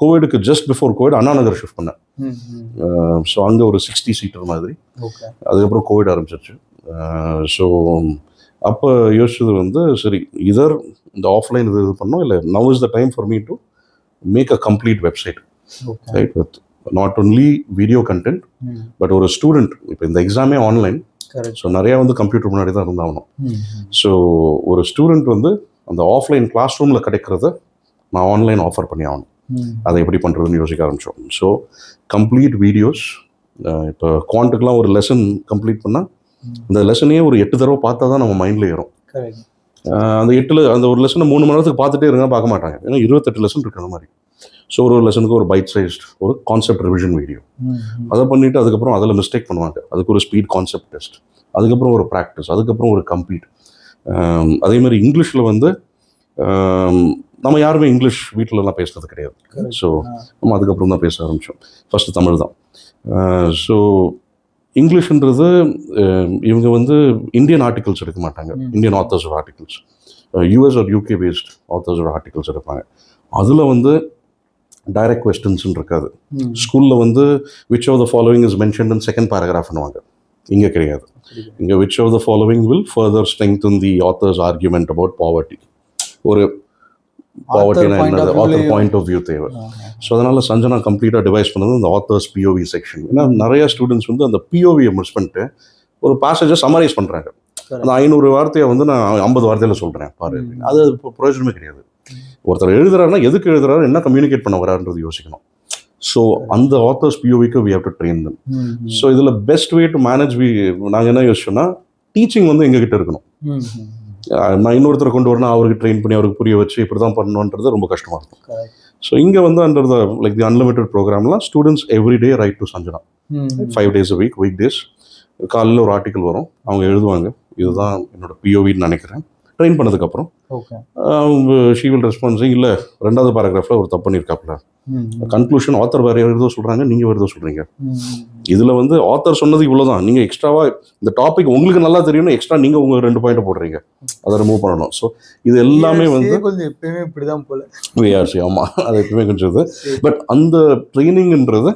கோவிடுக்கு just before Covid Anna Nagar shift பண்ணேன். ஸோ அங்கே ஒரு 60 சீட்டர் மாதிரி. அதுக்கப்புறம் கோவிட் ஆரம்பிச்சிருச்சு. ஸோ அப்போ யோசிச்சது வந்து சரி, இதர் இந்த ஆஃப்லைன் இது பண்ணோம், இல்லை now is the time for me to make a complete website, right? With not only video content, but ஒரு ஸ்டூடெண்ட் இப்போ இந்த எக்ஸாமே ஆன்லைன், ஸோ நிறையா வந்து கம்ப்யூட்டர் முன்னாடி தான் இருந்தாகணும். ஸோ ஒரு ஸ்டூடெண்ட் வந்து அந்த ஆஃப்லைன் கிளாஸ் ரூமில் கிடைக்கிறத நான் ஆன்லைன் ஆஃபர் பண்ணி ஆகணும். அதை எப்படி பண்ணுறதுன்னு யோசிக்க ஆரம்பித்தோம். ஸோ கம்ப்ளீட் வீடியோஸ், இப்போ குவாண்ட்டுக்கெலாம் ஒரு லெசன் கம்ப்ளீட் பண்ணால் அந்த லெசனையே ஒரு 8 தடவை பார்த்தா தான் நம்ம மைண்டில் ஏறும். அந்த 8 அந்த ஒரு லெசனை 3 மணி நேரத்துக்கு பார்த்துட்டே இருங்க, பார்க்க மாட்டாங்க, ஏன்னா 28 லெசன் இருக்குது அந்த மாதிரி. ஸோ ஒரு லெசனுக்கு ஒரு பைட் சைஸ்ட் ஒரு கான்செப்ட் ரிவிஷன் வீடியோ, அதை பண்ணிவிட்டு அதுக்கப்புறம் அதில் மிஸ்டேக் பண்ணுவாங்க, அதுக்கு ஒரு ஸ்பீட் கான்செப்ட் டெஸ்ட், அதுக்கப்புறம் ஒரு ப்ராக்டிஸ், அதுக்கப்புறம் ஒரு கம்ப்ளீட். அதே மாதிரி இங்கிலீஷில் வந்து நம்ம யாருமே இங்கிலீஷ் வீட்டிலலாம் பேசுறது கிடையாது. ஸோ நம்ம அதுக்கப்புறம் தான் பேச ஆரம்பித்தோம். ஃபஸ்ட்டு தமிழ் தான். ஸோ இங்கிலீஷ்ன்றது இவங்க வந்து இந்தியன் ஆர்டிகல்ஸ் எடுக்க மாட்டாங்க, இந்தியன் ஆத்தர்ஸோட articles, US or UK based ஆத்தர்ஸோட ஆர்டிகல்ஸ் எடுப்பாங்க. அதில் வந்து டைரக்ட் கொஸ்டின்ஸ்ன்னு இருக்காது. ஸ்கூலில் வந்து which of the following is mentioned in second பேராகிராஃப்னுவாங்க, இங்கே கிடையாது. இங்கே which of the following will further strengthen the author's argument about poverty. ஒரு பாவர்ட்டினா என்னது, ஆத்தர் பாயிண்ட் ஆஃப் வியூ தேவை. ஸோ அதனால் சஞ்சனா கம்ப்ளீட்டாக டிவைஸ் பண்ணது இந்த ஆத்தர்ஸ் POV செக்ஷன். ஏன்னா நிறையா ஸ்டூடெண்ட்ஸ் வந்து அந்த POVயை மிஸ் பண்ணிட்டு ஒரு பேசேஜை சம்மரைஸ் பண்ணுறாங்க. அந்த 500 வார்த்தையை வந்து நான் 50 வார்த்தையில் சொல்கிறேன் பாரு, அது இப்போ பிரயோஜனமே கிடையாது. ஒருத்தர் எழுதுறாருன்னா எதுக்கு எழுதுறாரு, என்ன கம்யூனிகேட் பண்ண வராருன்றது யோசிக்கணும். ஸோ அந்த ஆத்தர்ஸ் POVக்கு we have to train them. So இதில் பெஸ்ட் வே டு மேனேஜ் நாங்கள் என்ன யோசிச்சோன்னா, டீச்சிங் வந்து எங்ககிட்ட இருக்கணும். நான் இன்னொருத்தரை கொண்டு வரணும், அவருக்கு ட்ரெயின் பண்ணி அவருக்கு புரிய வச்சு இப்படி தான் பண்ணணுன்றது ரொம்ப கஷ்டமாக இருக்கும். ஸோ இங்கே வந்து under the like the unlimited ப்ரோக்ராம்லாம் students every day write to Sanjana, 5 days a week, week days. காலையில் ஒரு ஆர்டிக்கல் வரும், அவங்க எழுதுவாங்க, இதுதான் என்னோட POVன்னு நினைக்கிறேன். ட்ரெயின் பண்ணதுக்கப்புறம் ஷீ வில் ரெஸ்பான்ஸிங், இல்லை 2வது பேராகிராஃபில் ஒரு தப்பு பண்ணியிருக்காப்புல, கன்க்ளூஷன் ஆத்தர் வேறு எழுதோ சொல்கிறாங்க, நீங்கள் வேறு சொல்கிறீங்க. இதில் வந்து ஆத்தர் சொன்னது இவ்வளோ தான், நீங்கள் எக்ஸ்ட்ராவாக இந்த டாபிக் உங்களுக்கு நல்லா தெரியும்னு எக்ஸ்ட்ரா நீங்கள் உங்கள் 2 பாயிண்ட் போடுறீங்க, அதை ரிமூவ் பண்ணணும். ஸோ இது எல்லாமே வந்து கொஞ்சம் எப்பயுமே இப்படி தான் போல. ஆமாம், அது எப்பயுமே கொஞ்சம் இது. பட் அந்த ட்ரைனிங்ன்றது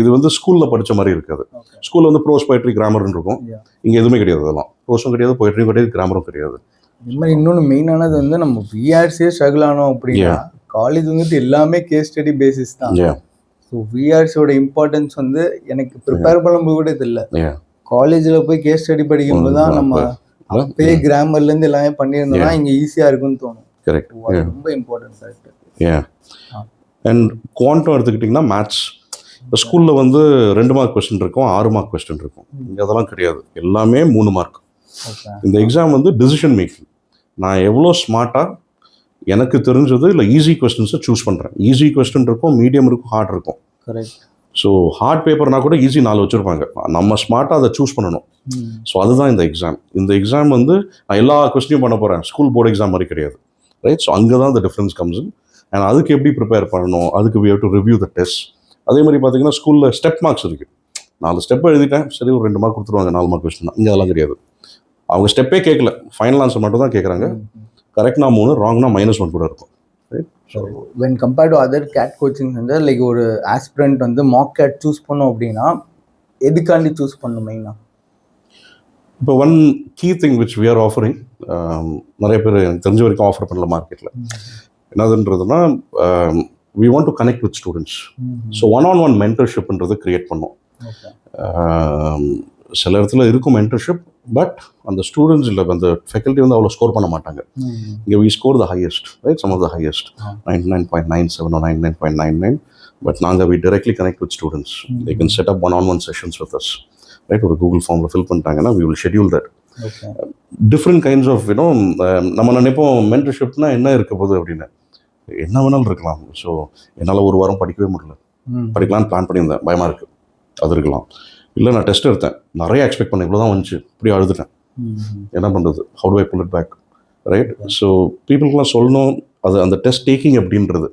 இது வந்து ஸ்கூலில் படித்த மாதிரி இருக்காது. ஸ்கூலில் வந்து ப்ரோஸ், போய்ட்ரி, கிராமர்னு இருக்கும். இங்கே எதுவுமே கிடையாது. அதெல்லாம் ப்ரோஸும் கிடையாது, போய்ட்ரியும் கிடையாது, கிராமரும் கிடையாது. இந்த மாதிரி இன்னொன்று மெயினானது வந்து நம்ம VRCயே ஸ்ட்ரகிள் ஆனோம் அப்படின்னா, காலேஜ் வந்துட்டு எல்லாமே கேஸ் ஸ்டடி பேசிஸ் தான். ஸோ VRCயோட இம்பார்ட்டன்ஸ் வந்து எனக்கு ப்ரிப்பேர் பண்ணும்போது கூட தெரியல. காலேஜில் போய் கேஸ் ஸ்டடி படிக்கும்போது தான் நம்ம அப்பயே கிராமர்லேருந்து எல்லாமே பண்ணியிருந்தோம்னா இங்கே ஈஸியாக இருக்குன்னு தோணும். கரெக்ட். ரொம்ப இம்பார்ட்டன்ட். கரெக்ட். அண்ட் குவாண்டம் எடுத்துக்கிட்டிங்கன்னா மேத்ஸ். இப்போ ஸ்கூலில் வந்து 2 மார்க் கொஸ்டின் இருக்கும், 6 மார்க் கொஸ்டின் இருக்கும். இங்கே அதெல்லாம் கிடையாது, எல்லாமே 3 மார்க். இந்த எக்ஸாம் வந்து டிசிஷன் மேக்கிங். நான் எவ்வளோ ஸ்மார்ட்டாக எனக்கு தெரிஞ்சது இல்லை ஈஸி கொஸ்டின்ஸை சூஸ் பண்ணுறேன். ஈஸி கொஸ்டின் இருக்கும், மீடியம் இருக்கும், ஹார்ட் இருக்கும். கரெக்ட். ஸோ ஹார்ட் பேப்பர்னா கூட ஈஸி 4 வச்சுருப்பாங்க, நம்ம ஸ்மார்ட்டாக அதை சூஸ் பண்ணணும். ஸோ அதுதான் இந்த எக்ஸாம். இந்த எக்ஸாம் வந்து நான் எல்லா கொஸ்டினும் பண்ண போகிறேன், ஸ்கூல் போர்டு எக்ஸாம் மாதிரி கிடையாது. ரைட். ஸோ அங்கே தான் இந்த டிஃப்ரென்ஸ் கம்ஸ் இன். அண்ட் அதுக்கு எப்படி ப்ரிப்பேர் பண்ணணும், அதுக்கு we have to review the test. அதே மாதிரி பார்த்தீங்கன்னா ஸ்கூலில் ஸ்டெப் மார்க்ஸ் இருக்குது. 4 ஸ்டெப் எழுதிட்டேன், சரி ஒரு 2 மார்க் கொடுத்துருவாங்க, 4 மார்க் கொஸ்டின். இங்கே அதெல்லாம் கிடையாது. அவங்க ஸ்டெப்பே கேட்கல, ஃபைனல் ஆன்சர் மட்டும் தான் கேட்குறாங்க. கரெக்ட்னா 3, ராங்னா -1 கூட இருக்கும். So when compared to other CAT coaching centre, like ஒரு ஆஸ்பிரண்ட் வந்து MockCAT சூஸ் பண்ணோம் அப்படின்னா எதுக்காண்டி சூஸ் பண்ணணும் மெயினாக? இப்போ one key thing which we are offering, நிறைய பேர் எனக்கு தெரிஞ்ச வரைக்கும் ஆஃபர் பண்ணல மார்க்கெட்டில். என்னதுன்றதுன்னா, we want to connect with students. ஸோ one-on-one mentorshipன்றது கிரியேட் பண்ணோம். சில இடத்துல இருக்கும் மென்டர்ஷிப், பட் அந்த ஸ்டூடெண்ட்ஸ் இல்லை, அந்த ஃபேக்கல்ட்டி வந்து அவ்வளோ ஸ்கோர் பண்ண மாட்டாங்க. இங்கே we score the highest, right? Some of the highest, 99.97 or 99.99. But நாங்கள் we directly connect with students. They can set up one-on-one sessions with us, right? ஒரு கூகுள் ஃபார்மில் ஃபில் பண்ணிட்டாங்கன்னா we will schedule that. Different kinds of நம்ம நினைப்போம் மென்டர்ஷிப்னா என்ன இருக்க போகுது அப்படின்னு. என்ன வேணாலும் இருக்கலாம். ஸோ என்னால் ஒரு வாரம் படிக்கவே முடியல, படிக்கலான்னு பிளான் பண்ணியிருந்தேன், பயமாக இருக்குது, அது இருக்கலாம். இல்லை நான் டெஸ்ட் எடுத்தேன், நிறைய எக்ஸ்பெக்ட் பண்ணேன், இவ்வளோ தான் வந்துச்சு, இப்படி அழுதுட்டேன், என்ன பண்ணுறது, how do I pull it back, ரைட்? ஸோ பீப்புளுக்குலாம் சொல்லணும் அது அந்த டெஸ்ட் டேக்கிங் அப்படின்றது.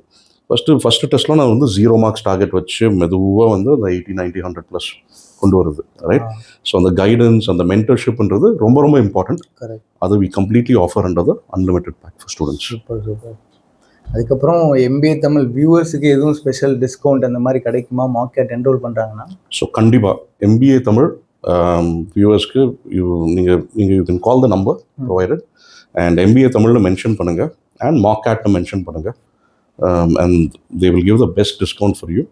ஃபஸ்ட்டு டெஸ்ட்டில் நான் வந்து 0 மார்க்ஸ் டார்கெட் வச்சு மெதுவாக வந்து அந்த 80, 90, 100+ கொண்டு வருது, ரைட்? ஸோ அந்த கைடன்ஸ், அந்த மென்டர்ஷிப்ன்றது ரொம்ப ரொம்ப இம்பார்ட்டன்ட். அது we completely offer under the unlimited pack for students. Super. அதுக்கப்புறம் MBA தமிழ் வியூவர்ஸுக்கு எதுவும் ஸ்பெஷல் டிஸ்கவுண்ட் அந்த மாதிரி கிடைக்குமா MockCAT என்ரோல் பண்ணுறாங்கன்னா? ஸோ கண்டிப்பாக MBA தமிழ் வியூவர்ஸ்க்கு நீங்கள் you can call the number provided and MBA தமிழ்னு மென்ஷன் பண்ணுங்கள் அண்ட் MockCATனு மென்ஷன் பண்ணுங்கள். And they will give the best discount for you.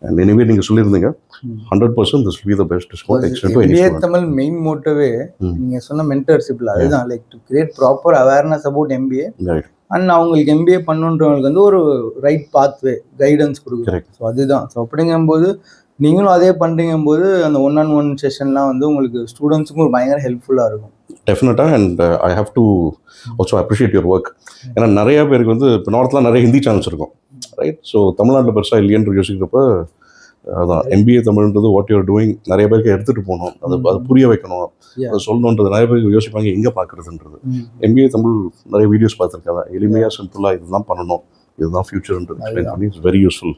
And anyway நீங்கள் சொல்லியிருந்தீங்க 100% this will be the best discount extended to any student. MBA Tamil main மோட்டிவே நீங்கள் சொன்ன மென்டர்ஷிப்பில் அதுதான், like to create proper awareness about MBA. Right. And அவங்களுக்கு MBA பண்ணுன்றவங்களுக்கு வந்து ஒரு ரைட் பாத்வே கைடன்ஸ் கொடுக்குறேன். ஸோ அதுதான். ஸோ அப்படிங்கும்போது நீங்களும் அதே பண்ணுறீங்கும்போது அந்த 1-on-1 செஷன்லாம் வந்து உங்களுக்கு ஸ்டூடெண்ட்ஸுக்கும் ஒரு பயங்கர ஹெல்ப்ஃபுல்லாக இருக்கும். டெஃபினட்டாக. And I have to also appreciate your work. ஏன்னா நிறைய பேருக்கு வந்து இப்போ நார்த்தில் நிறைய ஹிந்தி சேனல்ஸ் இருக்கும், ரைட்? ஸோ தமிழ்நாட்டில் பெருசாக இல்லையன்று யோசிக்கிறப்ப அதான் MBA தமிழ்ன்றது வாட் யூஆர் டூயிங் நிறைய பேருக்கு எடுத்துகிட்டு போகணும், அது புரிய வைக்கணும், அதை சொல்லணுன்றது நிறைய பேருக்கு யோசிப்பாங்க எங்கே பார்க்குறதுன்றது. MBA தமிழ் நிறைய வீடியோஸ் பார்த்துருக்காங்க, எளிமையாக சிம்பிளாக இதுதான் பண்ணணும், இதுதான் ஃபியூச்சர்ன்றது எக்ஸ்பிளைன் பண்ணி இட்ஸ் வெரி யூஸ்ஃபுல்.